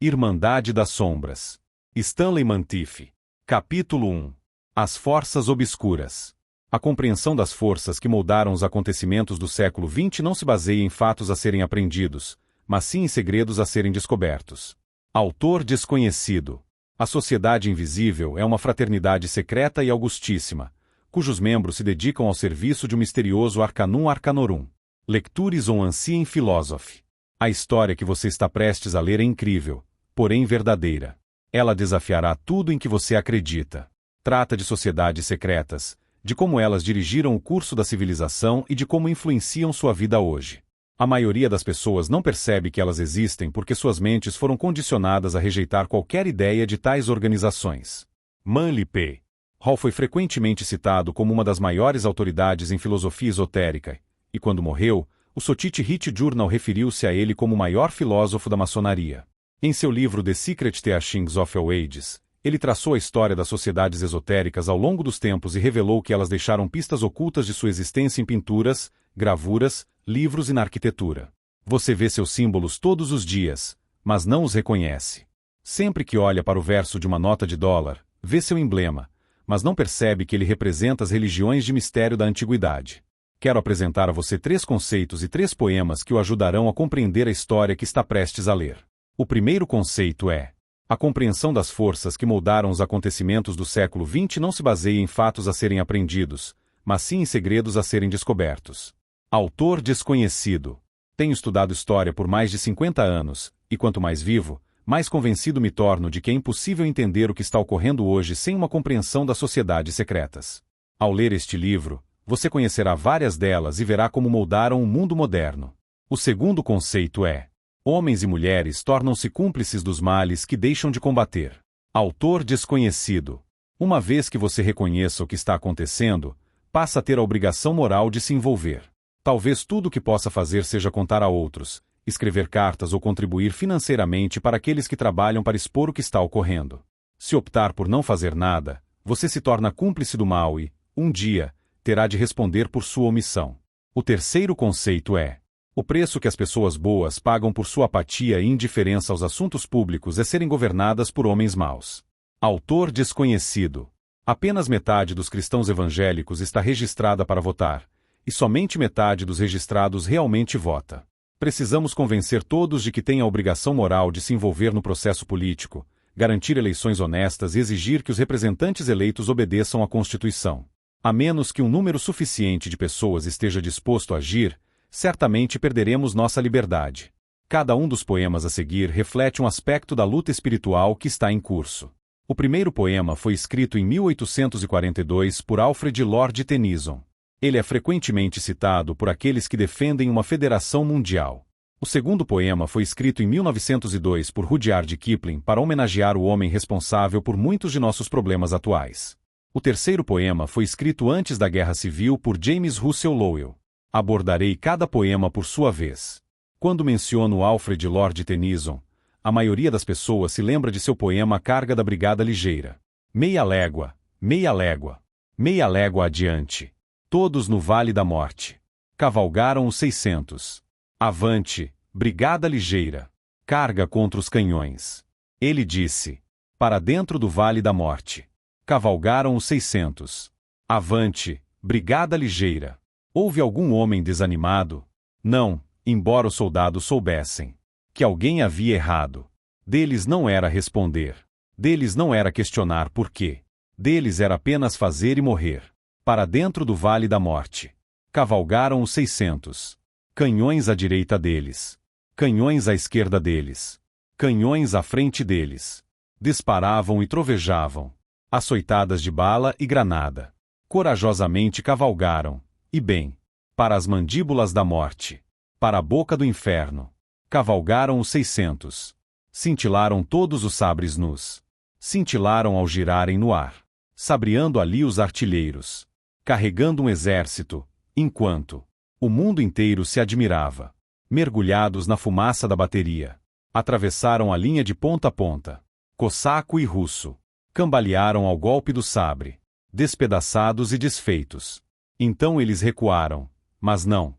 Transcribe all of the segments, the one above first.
Irmandade das Sombras. Stanley Mantiphy. Capítulo 1. As Forças Obscuras. A compreensão das forças que moldaram os acontecimentos do século XX não se baseia em fatos a serem aprendidos, mas sim em segredos a serem descobertos. Autor desconhecido. A Sociedade Invisível é uma fraternidade secreta e augustíssima, cujos membros se dedicam ao serviço de um misterioso Arcanum Arcanorum. Lectures on Ancient Philosophy. A história que você está prestes a ler é incrível, porém verdadeira. Ela desafiará tudo em que você acredita. Trata de sociedades secretas, de como elas dirigiram o curso da civilização e de como influenciam sua vida hoje. A maioria das pessoas não percebe que elas existem porque suas mentes foram condicionadas a rejeitar qualquer ideia de tais organizações. Manly P. Hall foi frequentemente citado como uma das maiores autoridades em filosofia esotérica, e quando morreu, o Sotite Journal referiu-se a ele como o maior filósofo da maçonaria. Em seu livro The Secret Teachings of All Ages, ele traçou a história das sociedades esotéricas ao longo dos tempos e revelou que elas deixaram pistas ocultas de sua existência em pinturas, gravuras, livros e na arquitetura. Você vê seus símbolos todos os dias, mas não os reconhece. Sempre que olha para o verso de uma nota de dólar, vê seu emblema, mas não percebe que ele representa as religiões de mistério da antiguidade. Quero apresentar a você 3 conceitos e 3 poemas que o ajudarão a compreender a história que está prestes a ler. O primeiro conceito é: a compreensão das forças que moldaram os acontecimentos do século XX não se baseia em fatos a serem aprendidos, mas sim em segredos a serem descobertos. Autor desconhecido. Tenho estudado história por mais de 50 anos, e quanto mais vivo, mais convencido me torno de que é impossível entender o que está ocorrendo hoje sem uma compreensão das sociedades secretas. Ao ler este livro, você conhecerá várias delas e verá como moldaram o mundo moderno. O segundo conceito é: homens e mulheres tornam-se cúmplices dos males que deixam de combater. Autor desconhecido. Uma vez que você reconheça o que está acontecendo, passa a ter a obrigação moral de se envolver. Talvez tudo o que possa fazer seja contar a outros, escrever cartas ou contribuir financeiramente para aqueles que trabalham para expor o que está ocorrendo. Se optar por não fazer nada, você se torna cúmplice do mal e, um dia, terá de responder por sua omissão. O terceiro conceito é: o preço que as pessoas boas pagam por sua apatia e indiferença aos assuntos públicos é serem governadas por homens maus. Autor desconhecido. Apenas metade dos cristãos evangélicos está registrada para votar, e somente metade dos registrados realmente vota. Precisamos convencer todos de que têm a obrigação moral de se envolver no processo político, garantir eleições honestas e exigir que os representantes eleitos obedeçam à Constituição. A menos que um número suficiente de pessoas esteja disposto a agir, certamente perderemos nossa liberdade. Cada um dos poemas a seguir reflete um aspecto da luta espiritual que está em curso. O primeiro poema foi escrito em 1842 por Alfred Lord Tennyson. Ele é frequentemente citado por aqueles que defendem uma federação mundial. O segundo poema foi escrito em 1902 por Rudyard Kipling para homenagear o homem responsável por muitos de nossos problemas atuais. O terceiro poema foi escrito antes da Guerra Civil por James Russell Lowell. Abordarei cada poema por sua vez. Quando menciono Alfred Lord Tennyson, a maioria das pessoas se lembra de seu poema Carga da Brigada Ligeira. Meia légua, meia légua, meia légua adiante. Todos no Vale da Morte. Cavalgaram os 600. Avante, Brigada Ligeira. Carga contra os canhões. Ele disse: para dentro do Vale da Morte. Cavalgaram os 600. Avante, Brigada Ligeira. Houve algum homem desanimado? Não, embora os soldados soubessem que alguém havia errado. Deles não era responder. Deles não era questionar por quê. Deles era apenas fazer e morrer. Para dentro do Vale da Morte. Cavalgaram os 600. Canhões à direita deles. Canhões à esquerda deles. Canhões à frente deles. Disparavam e trovejavam. Açoitadas de bala e granada. Corajosamente cavalgaram. E bem, para as mandíbulas da morte. Para a boca do inferno. Cavalgaram os 600. Cintilaram todos os sabres nus. Cintilaram ao girarem no ar. Sabreando ali os artilheiros. Carregando um exército, enquanto o mundo inteiro se admirava. Mergulhados na fumaça da bateria. Atravessaram a linha de ponta a ponta. Cossaco e russo. Cambalearam ao golpe do sabre. Despedaçados e desfeitos. Então eles recuaram. Mas não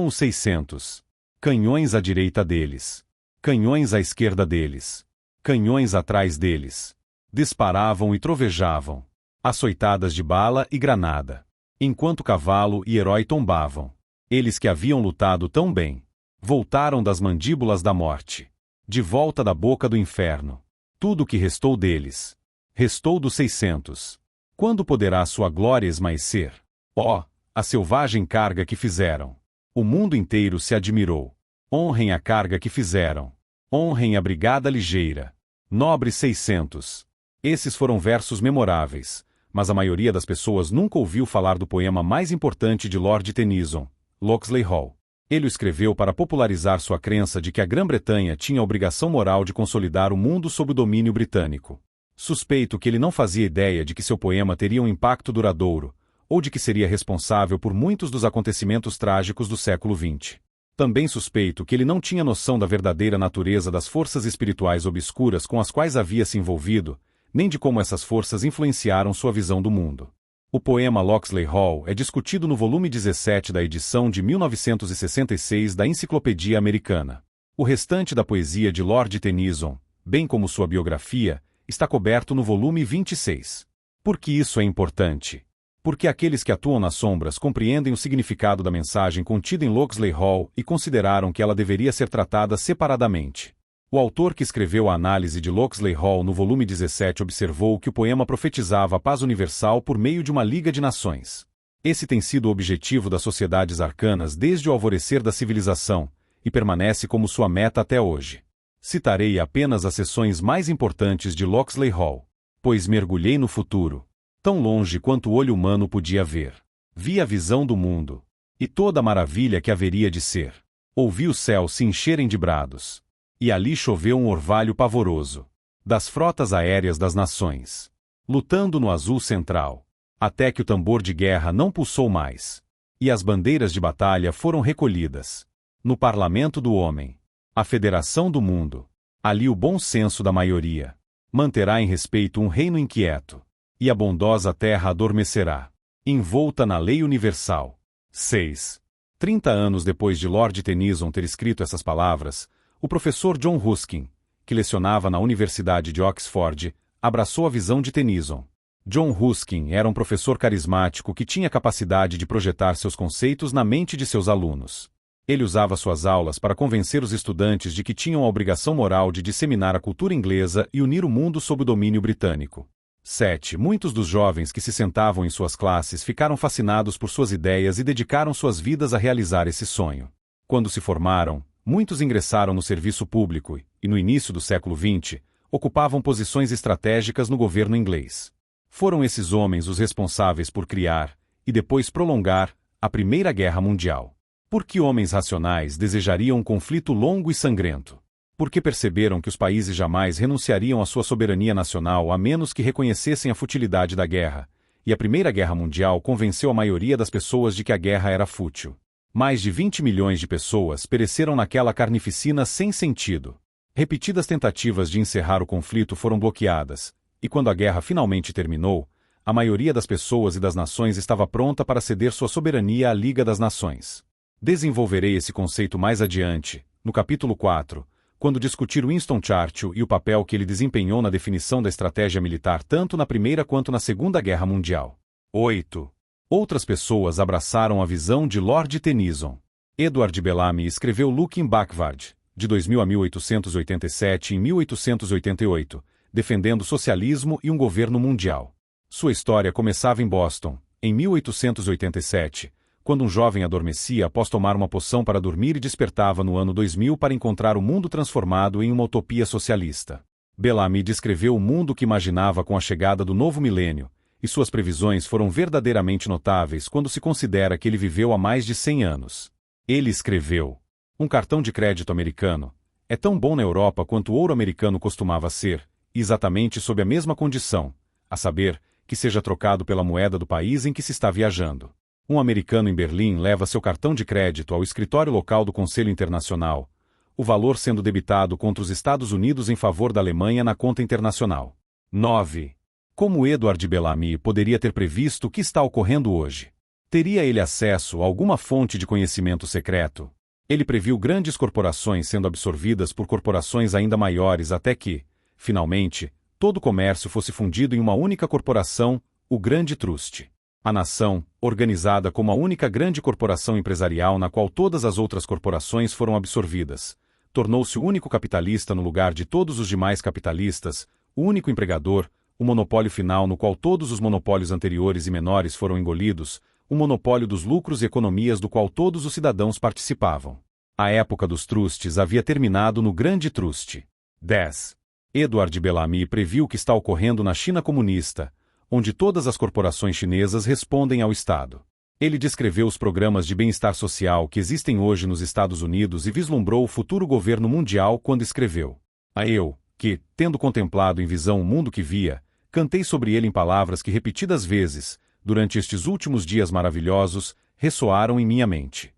os 600. Canhões à direita deles. Canhões à esquerda deles. Canhões atrás deles. Disparavam e trovejavam. Açoitadas de bala e granada. Enquanto cavalo e herói tombavam. Eles que haviam lutado tão bem. Voltaram das mandíbulas da morte. De volta da boca do inferno. Tudo o que restou deles. Restou dos 600. Quando poderá sua glória esmaecer? Oh, a selvagem carga que fizeram. O mundo inteiro se admirou. Honrem a carga que fizeram. Honrem a brigada ligeira. Nobres 600. Esses foram versos memoráveis, mas a maioria das pessoas nunca ouviu falar do poema mais importante de Lord Tennyson, Locksley Hall. Ele o escreveu para popularizar sua crença de que a Grã-Bretanha tinha a obrigação moral de consolidar o mundo sob o domínio britânico. Suspeito que ele não fazia ideia de que seu poema teria um impacto duradouro, ou de que seria responsável por muitos dos acontecimentos trágicos do século XX. Também suspeito que ele não tinha noção da verdadeira natureza das forças espirituais obscuras com as quais havia se envolvido, nem de como essas forças influenciaram sua visão do mundo. O poema Locksley Hall é discutido no volume 17 da edição de 1966 da Enciclopédia Americana. O restante da poesia de Lord Tennyson, bem como sua biografia, está coberto no volume 26. Por que isso é importante? Porque aqueles que atuam nas sombras compreendem o significado da mensagem contida em Locksley Hall e consideraram que ela deveria ser tratada separadamente. O autor que escreveu a análise de Locksley Hall no volume 17 observou que o poema profetizava a paz universal por meio de uma liga de nações. Esse tem sido o objetivo das sociedades arcanas desde o alvorecer da civilização, e permanece como sua meta até hoje. Citarei apenas as seções mais importantes de Locksley Hall, pois mergulhei no futuro, tão longe quanto o olho humano podia ver. Vi a visão do mundo, e toda a maravilha que haveria de ser. Ouvi o céu se encherem de brados. E ali choveu um orvalho pavoroso, das frotas aéreas das nações, lutando no azul central, até que o tambor de guerra não pulsou mais, e as bandeiras de batalha foram recolhidas. No parlamento do homem, a federação do mundo, ali o bom senso da maioria, manterá em respeito um reino inquieto, e a bondosa terra adormecerá, envolta na lei universal. 6. 30 anos depois de Lord Tennyson ter escrito essas palavras, o professor John Ruskin, que lecionava na Universidade de Oxford, abraçou a visão de Tennyson. John Ruskin era um professor carismático que tinha capacidade de projetar seus conceitos na mente de seus alunos. Ele usava suas aulas para convencer os estudantes de que tinham a obrigação moral de disseminar a cultura inglesa e unir o mundo sob o domínio britânico. 7. Muitos dos jovens que se sentavam em suas classes ficaram fascinados por suas ideias e dedicaram suas vidas a realizar esse sonho. Quando se formaram, muitos ingressaram no serviço público e, no início do século XX, ocupavam posições estratégicas no governo inglês. Foram esses homens os responsáveis por criar, e depois prolongar, a Primeira Guerra Mundial. Por que homens racionais desejariam um conflito longo e sangrento? Porque perceberam que os países jamais renunciariam à sua soberania nacional a menos que reconhecessem a futilidade da guerra, e a Primeira Guerra Mundial convenceu a maioria das pessoas de que a guerra era fútil. Mais de 20 milhões de pessoas pereceram naquela carnificina sem sentido. Repetidas tentativas de encerrar o conflito foram bloqueadas, e quando a guerra finalmente terminou, a maioria das pessoas e das nações estava pronta para ceder sua soberania à Liga das Nações. Desenvolverei esse conceito mais adiante, no capítulo 4, quando discutir Winston Churchill e o papel que ele desempenhou na definição da estratégia militar tanto na Primeira quanto na Segunda Guerra Mundial. 8. Outras pessoas abraçaram a visão de Lord Tennyson. Edward Bellamy escreveu Looking Backward, de 2000 a 1887 e 1888, defendendo o socialismo e um governo mundial. Sua história começava em Boston, em 1887, quando um jovem adormecia após tomar uma poção para dormir e despertava no ano 2000 para encontrar o mundo transformado em uma utopia socialista. Bellamy descreveu o mundo que imaginava com a chegada do novo milênio, e suas previsões foram verdadeiramente notáveis quando se considera que ele viveu há mais de 100 anos. Ele escreveu: um cartão de crédito americano é tão bom na Europa quanto o ouro americano costumava ser, e exatamente sob a mesma condição, a saber, que seja trocado pela moeda do país em que se está viajando. Um americano em Berlim leva seu cartão de crédito ao escritório local do Conselho Internacional, o valor sendo debitado contra os Estados Unidos em favor da Alemanha na conta internacional. 9. Como Edward Bellamy poderia ter previsto o que está ocorrendo hoje? Teria ele acesso a alguma fonte de conhecimento secreto? Ele previu grandes corporações sendo absorvidas por corporações ainda maiores até que, finalmente, todo o comércio fosse fundido em uma única corporação, o Grande Trust. A nação, organizada como a única grande corporação empresarial na qual todas as outras corporações foram absorvidas, tornou-se o único capitalista no lugar de todos os demais capitalistas, o único empregador, o monopólio final no qual todos os monopólios anteriores e menores foram engolidos, o monopólio dos lucros e economias do qual todos os cidadãos participavam. A época dos trusts havia terminado no Grande Trust. 10. Edward Bellamy previu o que está ocorrendo na China comunista, onde todas as corporações chinesas respondem ao Estado. Ele descreveu os programas de bem-estar social que existem hoje nos Estados Unidos e vislumbrou o futuro governo mundial quando escreveu: "A eu, que, tendo contemplado em visão o mundo que via, cantei sobre ele em palavras que repetidas vezes, durante estes últimos dias maravilhosos, ressoaram em minha mente.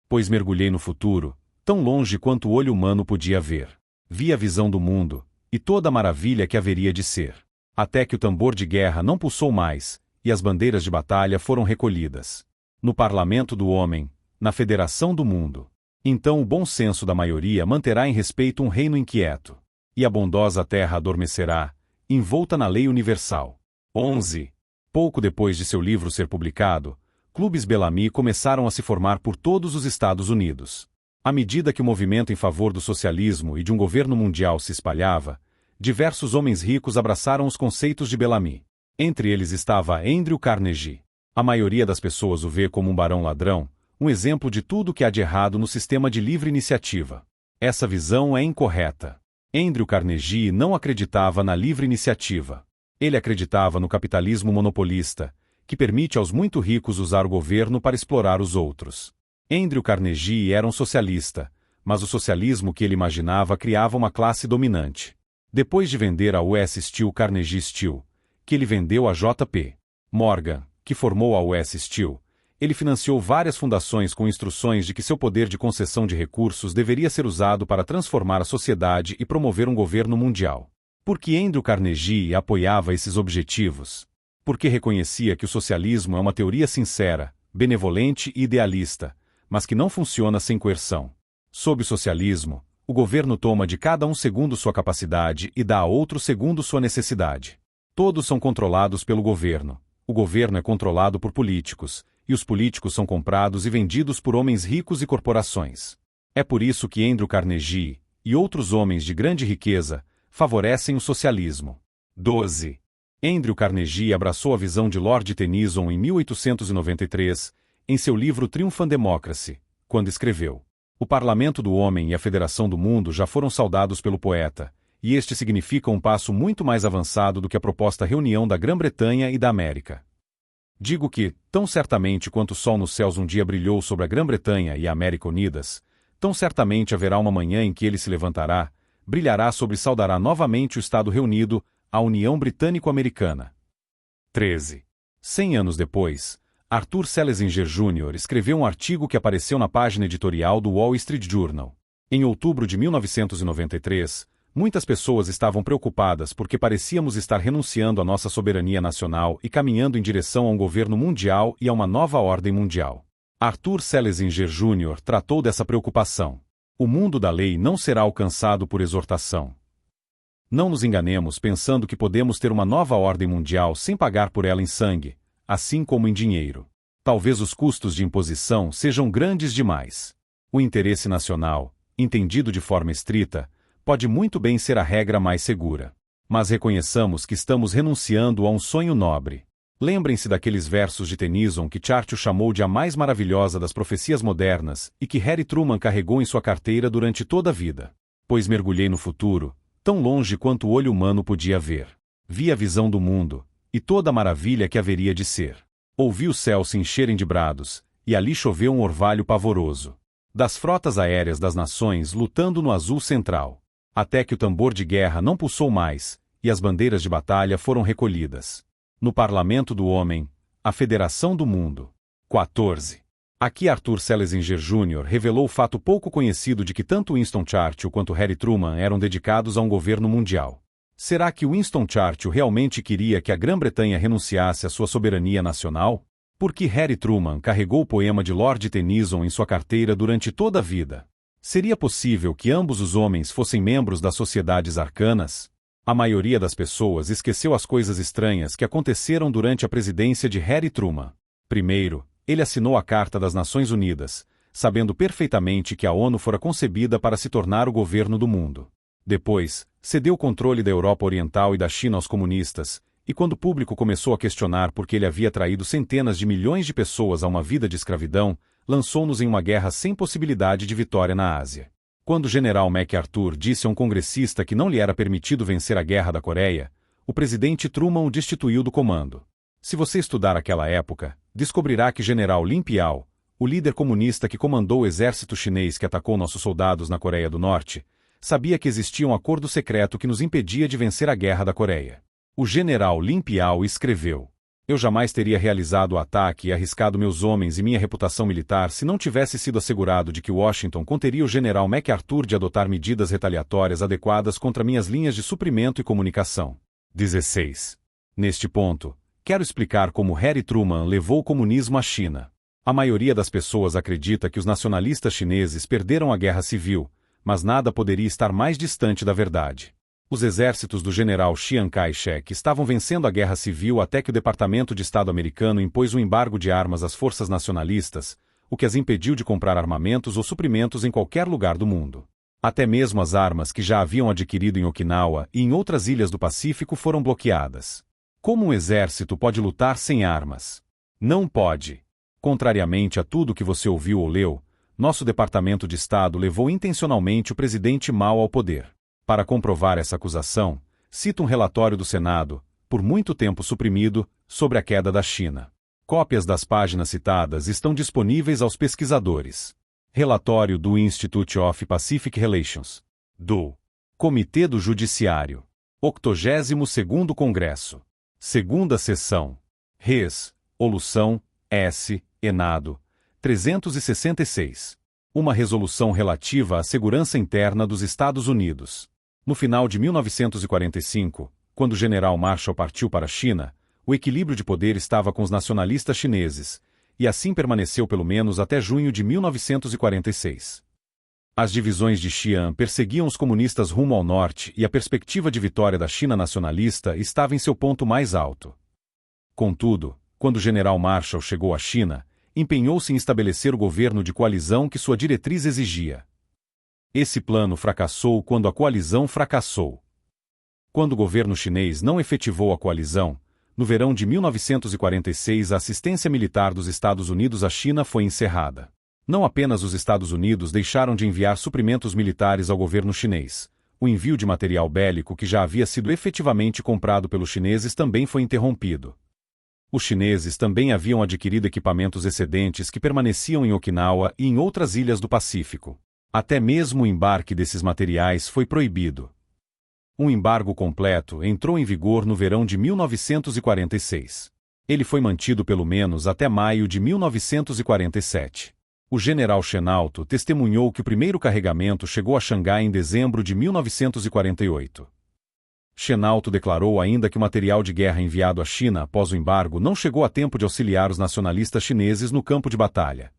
Pois mergulhei no futuro, tão longe quanto o olho humano podia ver. Vi a visão do mundo, e toda a maravilha que haveria de ser. Até que o tambor de guerra não pulsou mais, e as bandeiras de batalha foram recolhidas. No parlamento do homem, na federação do mundo. Então o bom senso da maioria manterá em respeito um reino inquieto. E a bondosa terra adormecerá, envolta na lei universal." 11. Pouco depois de seu livro ser publicado, clubes Bellamy começaram a se formar por todos os Estados Unidos. À medida que o movimento em favor do socialismo e de um governo mundial se espalhava, diversos homens ricos abraçaram os conceitos de Bellamy. Entre eles estava Andrew Carnegie. A maioria das pessoas o vê como um barão ladrão, um exemplo de tudo que há de errado no sistema de livre iniciativa. Essa visão é incorreta. Andrew Carnegie não acreditava na livre iniciativa. Ele acreditava no capitalismo monopolista, que permite aos muito ricos usar o governo para explorar os outros. Andrew Carnegie era um socialista, mas o socialismo que ele imaginava criava uma classe dominante. Depois de vender a US Steel Carnegie Steel, que ele vendeu a JP Morgan, que formou a US Steel, ele financiou várias fundações com instruções de que seu poder de concessão de recursos deveria ser usado para transformar a sociedade e promover um governo mundial. Por que Andrew Carnegie apoiava esses objetivos? Porque reconhecia que o socialismo é uma teoria sincera, benevolente e idealista, mas que não funciona sem coerção. Sob o socialismo, o governo toma de cada um segundo sua capacidade e dá a outro segundo sua necessidade. Todos são controlados pelo governo. O governo é controlado por políticos, e os políticos são comprados e vendidos por homens ricos e corporações. É por isso que Andrew Carnegie, e outros homens de grande riqueza, favorecem o socialismo. 12. Andrew Carnegie abraçou a visão de Lord Tennyson em 1893, em seu livro Triumph and Democracy, quando escreveu: "O Parlamento do Homem e a Federação do Mundo já foram saudados pelo poeta, e este significa um passo muito mais avançado do que a proposta reunião da Grã-Bretanha e da América. Digo que, tão certamente quanto o sol nos céus um dia brilhou sobre a Grã-Bretanha e a América unidas, tão certamente haverá uma manhã em que ele se levantará, brilhará sobre e saudará novamente o Estado reunido, a União Britânico-Americana." 13. 100 anos depois, Arthur Schlesinger Jr. escreveu um artigo que apareceu na página editorial do Wall Street Journal. Em outubro de 1993, muitas pessoas estavam preocupadas porque parecíamos estar renunciando à nossa soberania nacional e caminhando em direção a um governo mundial e a uma nova ordem mundial. Arthur Schlesinger Jr. tratou dessa preocupação. O mundo da lei não será alcançado por exortação. Não nos enganemos pensando que podemos ter uma nova ordem mundial sem pagar por ela em sangue, assim como em dinheiro. Talvez os custos de imposição sejam grandes demais. O interesse nacional, entendido de forma estrita, pode muito bem ser a regra mais segura. Mas reconheçamos que estamos renunciando a um sonho nobre. Lembrem-se daqueles versos de Tennyson que Churchill chamou de a mais maravilhosa das profecias modernas e que Harry Truman carregou em sua carteira durante toda a vida. Pois mergulhei no futuro, tão longe quanto o olho humano podia ver. Vi a visão do mundo, e toda a maravilha que haveria de ser. Ouvi o céu se encherem de brados, e ali choveu um orvalho pavoroso. Das frotas aéreas das nações lutando no azul central. Até que o tambor de guerra não pulsou mais, e as bandeiras de batalha foram recolhidas. No parlamento do homem, a federação do mundo. 14. Aqui Arthur Schlesinger Jr. revelou o fato pouco conhecido de que tanto Winston Churchill quanto Harry Truman eram dedicados a um governo mundial. Será que Winston Churchill realmente queria que a Grã-Bretanha renunciasse à sua soberania nacional? Por que Harry Truman carregou o poema de Lord Tennyson em sua carteira durante toda a vida? Seria possível que ambos os homens fossem membros das sociedades arcanas? A maioria das pessoas esqueceu as coisas estranhas que aconteceram durante a presidência de Harry Truman. Primeiro, ele assinou a Carta das Nações Unidas, sabendo perfeitamente que a ONU fora concebida para se tornar o governo do mundo. Depois, cedeu o controle da Europa Oriental e da China aos comunistas, e quando o público começou a questionar por que ele havia traído centenas de milhões de pessoas a uma vida de escravidão, lançou-nos em uma guerra sem possibilidade de vitória na Ásia. Quando o general MacArthur disse a um congressista que não lhe era permitido vencer a Guerra da Coreia, o presidente Truman o destituiu do comando. Se você estudar aquela época, descobrirá que General Lin Piao, o líder comunista que comandou o exército chinês que atacou nossos soldados na Coreia do Norte, sabia que existia um acordo secreto que nos impedia de vencer a Guerra da Coreia. O general Lin Piao escreveu: "Eu jamais teria realizado o ataque e arriscado meus homens e minha reputação militar se não tivesse sido assegurado de que Washington conteria o general MacArthur de adotar medidas retaliatórias adequadas contra minhas linhas de suprimento e comunicação." 16. Neste ponto, quero explicar como Harry Truman levou o comunismo à China. A maioria das pessoas acredita que os nacionalistas chineses perderam a guerra civil, mas nada poderia estar mais distante da verdade. Os exércitos do general Chiang Kai-shek estavam vencendo a guerra civil até que o Departamento de Estado americano impôs um embargo de armas às forças nacionalistas, o que as impediu de comprar armamentos ou suprimentos em qualquer lugar do mundo. Até mesmo as armas que já haviam adquirido em Okinawa e em outras ilhas do Pacífico foram bloqueadas. Como um exército pode lutar sem armas? Não pode. Contrariamente a tudo que você ouviu ou leu, nosso Departamento de Estado levou intencionalmente o presidente Mao ao poder. Para comprovar essa acusação, cito um relatório do Senado, por muito tempo suprimido, sobre a queda da China. Cópias das páginas citadas estão disponíveis aos pesquisadores. Relatório do Institute of Pacific Relations. Do Comitê do Judiciário. 82º Congresso. Segunda Sessão. Res. Olução. S. Enado. 366. Uma resolução relativa à segurança interna dos Estados Unidos. No final de 1945, quando o general Marshall partiu para a China, o equilíbrio de poder estava com os nacionalistas chineses, e assim permaneceu pelo menos até junho de 1946. As divisões de Xi'an perseguiam os comunistas rumo ao norte e a perspectiva de vitória da China nacionalista estava em seu ponto mais alto. Contudo, quando o general Marshall chegou à China, empenhou-se em estabelecer o governo de coalizão que sua diretriz exigia. Esse plano fracassou quando a coalizão fracassou. Quando o governo chinês não efetivou a coalizão, no verão de 1946 a assistência militar dos Estados Unidos à China foi encerrada. Não apenas os Estados Unidos deixaram de enviar suprimentos militares ao governo chinês, o envio de material bélico que já havia sido efetivamente comprado pelos chineses também foi interrompido. Os chineses também haviam adquirido equipamentos excedentes que permaneciam em Okinawa e em outras ilhas do Pacífico. Até mesmo o embarque desses materiais foi proibido. Um embargo completo entrou em vigor no verão de 1946. Ele foi mantido pelo menos até maio de 1947. O general Chenalto testemunhou que o primeiro carregamento chegou a Xangai em dezembro de 1948. Chenalto declarou ainda que o material de guerra enviado à China após o embargo não chegou a tempo de auxiliar os nacionalistas chineses no campo de batalha.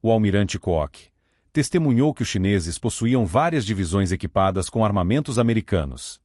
O almirante Kwok testemunhou que os chineses possuíam várias divisões equipadas com armamentos americanos.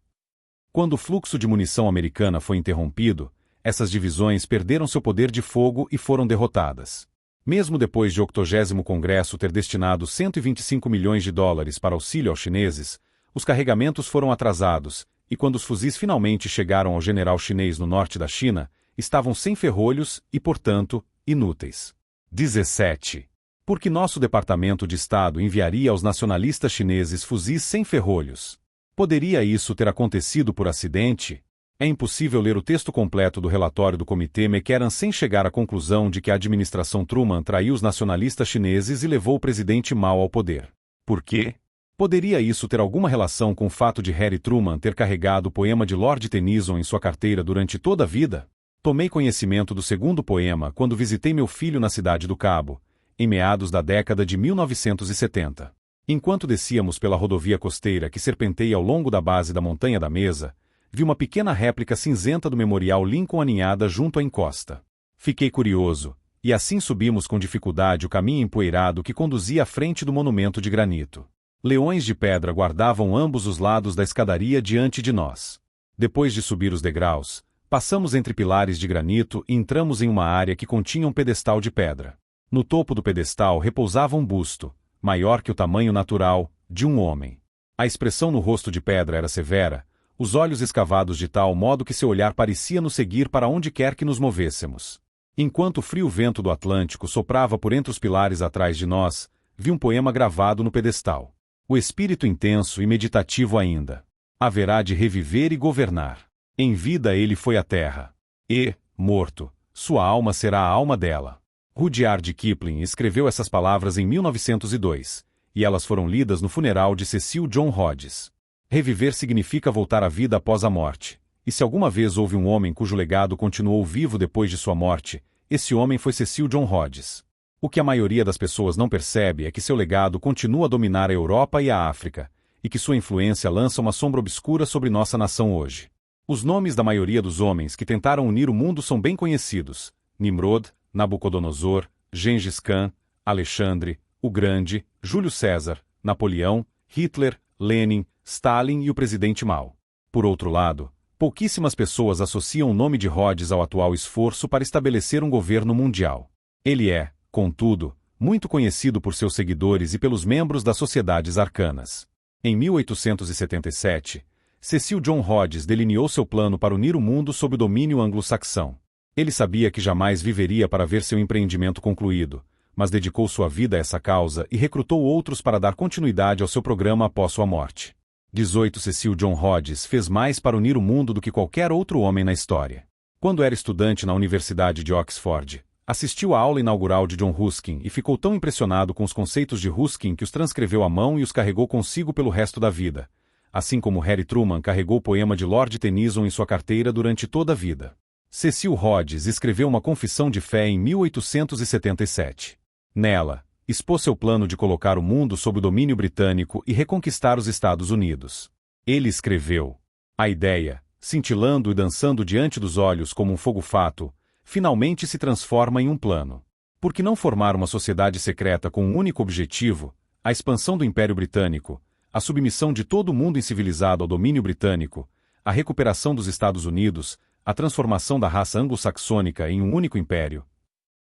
Quando o fluxo de munição americana foi interrompido, essas divisões perderam seu poder de fogo e foram derrotadas. Mesmo depois de o 80º Congresso ter destinado 125 milhões de dólares para auxílio aos chineses, os carregamentos foram atrasados, e quando os fuzis finalmente chegaram ao general chinês no norte da China, estavam sem ferrolhos e, portanto, inúteis. 17. Por que nosso Departamento de Estado enviaria aos nacionalistas chineses fuzis sem ferrolhos? Poderia isso ter acontecido por acidente? É impossível ler o texto completo do relatório do Comitê McCarran sem chegar à conclusão de que a administração Truman traiu os nacionalistas chineses e levou o presidente Mao ao poder. Por quê? Poderia isso ter alguma relação com o fato de Harry Truman ter carregado o poema de Lord Tennyson em sua carteira durante toda a vida? Tomei conhecimento do segundo poema quando visitei meu filho na cidade do Cabo, em meados da década de 1970. Enquanto descíamos pela rodovia costeira que serpenteia ao longo da base da Montanha da Mesa, vi uma pequena réplica cinzenta do Memorial Lincoln aninhada junto à encosta. Fiquei curioso, e assim subimos com dificuldade o caminho empoeirado que conduzia à frente do monumento de granito. Leões de pedra guardavam ambos os lados da escadaria diante de nós. Depois de subir os degraus, passamos entre pilares de granito e entramos em uma área que continha um pedestal de pedra. No topo do pedestal repousava um busto, maior que o tamanho natural, de um homem. A expressão no rosto de pedra era severa, os olhos escavados de tal modo que seu olhar parecia nos seguir para onde quer que nos movêssemos. Enquanto o frio vento do Atlântico soprava por entre os pilares atrás de nós, vi um poema gravado no pedestal. O espírito intenso e meditativo ainda. Haverá de reviver e governar. Em vida ele foi à terra. E, morto, sua alma será a alma dela. Rudyard Kipling escreveu essas palavras em 1902, e elas foram lidas no funeral de Cecil John Rhodes. Reviver significa voltar à vida após a morte. E se alguma vez houve um homem cujo legado continuou vivo depois de sua morte, esse homem foi Cecil John Rhodes. O que a maioria das pessoas não percebe é que seu legado continua a dominar a Europa e a África, e que sua influência lança uma sombra obscura sobre nossa nação hoje. Os nomes da maioria dos homens que tentaram unir o mundo são bem conhecidos: Nimrod, Nabucodonosor, Gengis Khan, Alexandre, o Grande, Júlio César, Napoleão, Hitler, Lenin, Stalin e o presidente Mao. Por outro lado, pouquíssimas pessoas associam o nome de Rhodes ao atual esforço para estabelecer um governo mundial. Ele é, contudo, muito conhecido por seus seguidores e pelos membros das sociedades arcanas. Em 1877, Cecil John Rhodes delineou seu plano para unir o mundo sob o domínio anglo-saxão. Ele sabia que jamais viveria para ver seu empreendimento concluído, mas dedicou sua vida a essa causa e recrutou outros para dar continuidade ao seu programa após sua morte. 18 Cecil John Rhodes fez mais para unir o mundo do que qualquer outro homem na história. Quando era estudante na Universidade de Oxford, assistiu à aula inaugural de John Ruskin e ficou tão impressionado com os conceitos de Ruskin que os transcreveu à mão e os carregou consigo pelo resto da vida, assim como Harry Truman carregou o poema de Lord Tennyson em sua carteira durante toda a vida. Cecil Rhodes escreveu uma confissão de fé em 1877. Nela, expôs seu plano de colocar o mundo sob o domínio britânico e reconquistar os Estados Unidos. Ele escreveu: a ideia, cintilando e dançando diante dos olhos como um fogo fato, finalmente se transforma em um plano. Por que não formar uma sociedade secreta com um único objetivo, a expansão do Império Britânico, a submissão de todo o mundo incivilizado ao domínio britânico, a recuperação dos Estados Unidos, a transformação da raça anglo-saxônica em um único império?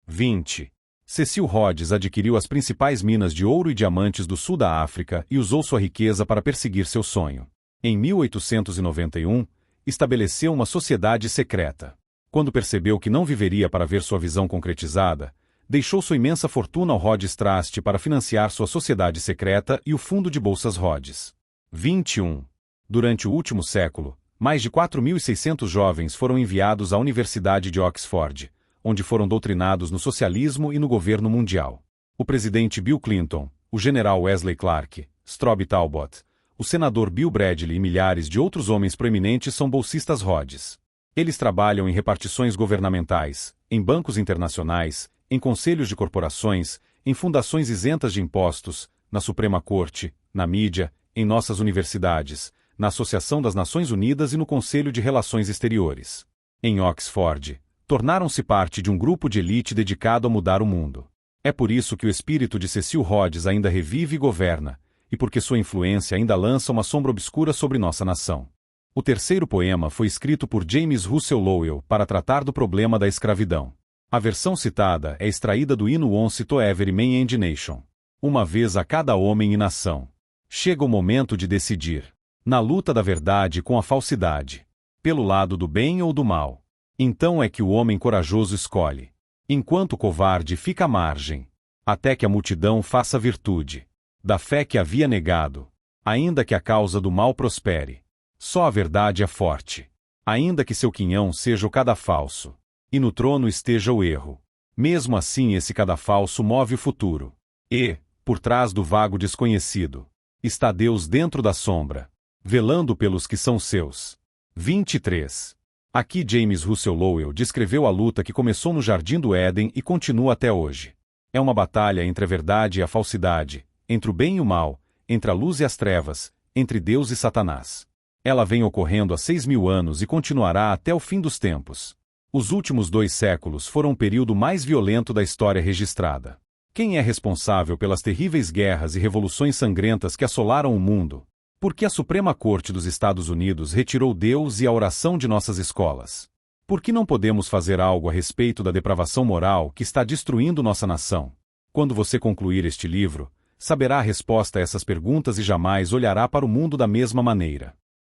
20. Cecil Rhodes adquiriu as principais minas de ouro e diamantes do sul da África e usou sua riqueza para perseguir seu sonho. Em 1891, estabeleceu uma sociedade secreta. Quando percebeu que não viveria para ver sua visão concretizada, deixou sua imensa fortuna ao Rhodes Trust para financiar sua sociedade secreta e o fundo de bolsas Rhodes. 21. Durante o último século, mais de 4.600 jovens foram enviados à Universidade de Oxford, onde foram doutrinados no socialismo e no governo mundial. O presidente Bill Clinton, o general Wesley Clark, Strobe Talbot, o senador Bill Bradley e milhares de outros homens proeminentes são bolsistas Rhodes. Eles trabalham em repartições governamentais, em bancos internacionais, em conselhos de corporações, em fundações isentas de impostos, na Suprema Corte, na mídia, em nossas universidades, na Associação das Nações Unidas e no Conselho de Relações Exteriores. Em Oxford, tornaram-se parte de um grupo de elite dedicado a mudar o mundo. É por isso que o espírito de Cecil Rhodes ainda revive e governa, e porque sua influência ainda lança uma sombra obscura sobre nossa nação. O terceiro poema foi escrito por James Russell Lowell para tratar do problema da escravidão. A versão citada é extraída do hino Once to Every Man and Nation. Uma vez a cada homem e nação. Chega o momento de decidir. Na luta da verdade com a falsidade. Pelo lado do bem ou do mal. Então é que o homem corajoso escolhe. Enquanto o covarde fica à margem. Até que a multidão faça virtude. Da fé que havia negado. Ainda que a causa do mal prospere. Só a verdade é forte. Ainda que seu quinhão seja o cadafalso. E no trono esteja o erro. Mesmo assim esse cadafalso move o futuro. E, por trás do vago desconhecido, está Deus dentro da sombra, velando pelos que são seus. 23. Aqui James Russell Lowell descreveu a luta que começou no Jardim do Éden e continua até hoje. É uma batalha entre a verdade e a falsidade, entre o bem e o mal, entre a luz e as trevas, entre Deus e Satanás. Ela vem ocorrendo há 6.000 anos e continuará até o fim dos tempos. Os últimos 2 séculos foram o período mais violento da história registrada. Quem é responsável pelas terríveis guerras e revoluções sangrentas que assolaram o mundo? Por que a Suprema Corte dos Estados Unidos retirou Deus e a oração de nossas escolas? Por que não podemos fazer algo a respeito da depravação moral que está destruindo nossa nação? Quando você concluir este livro, saberá a resposta a essas perguntas e jamais olhará para o mundo da mesma maneira.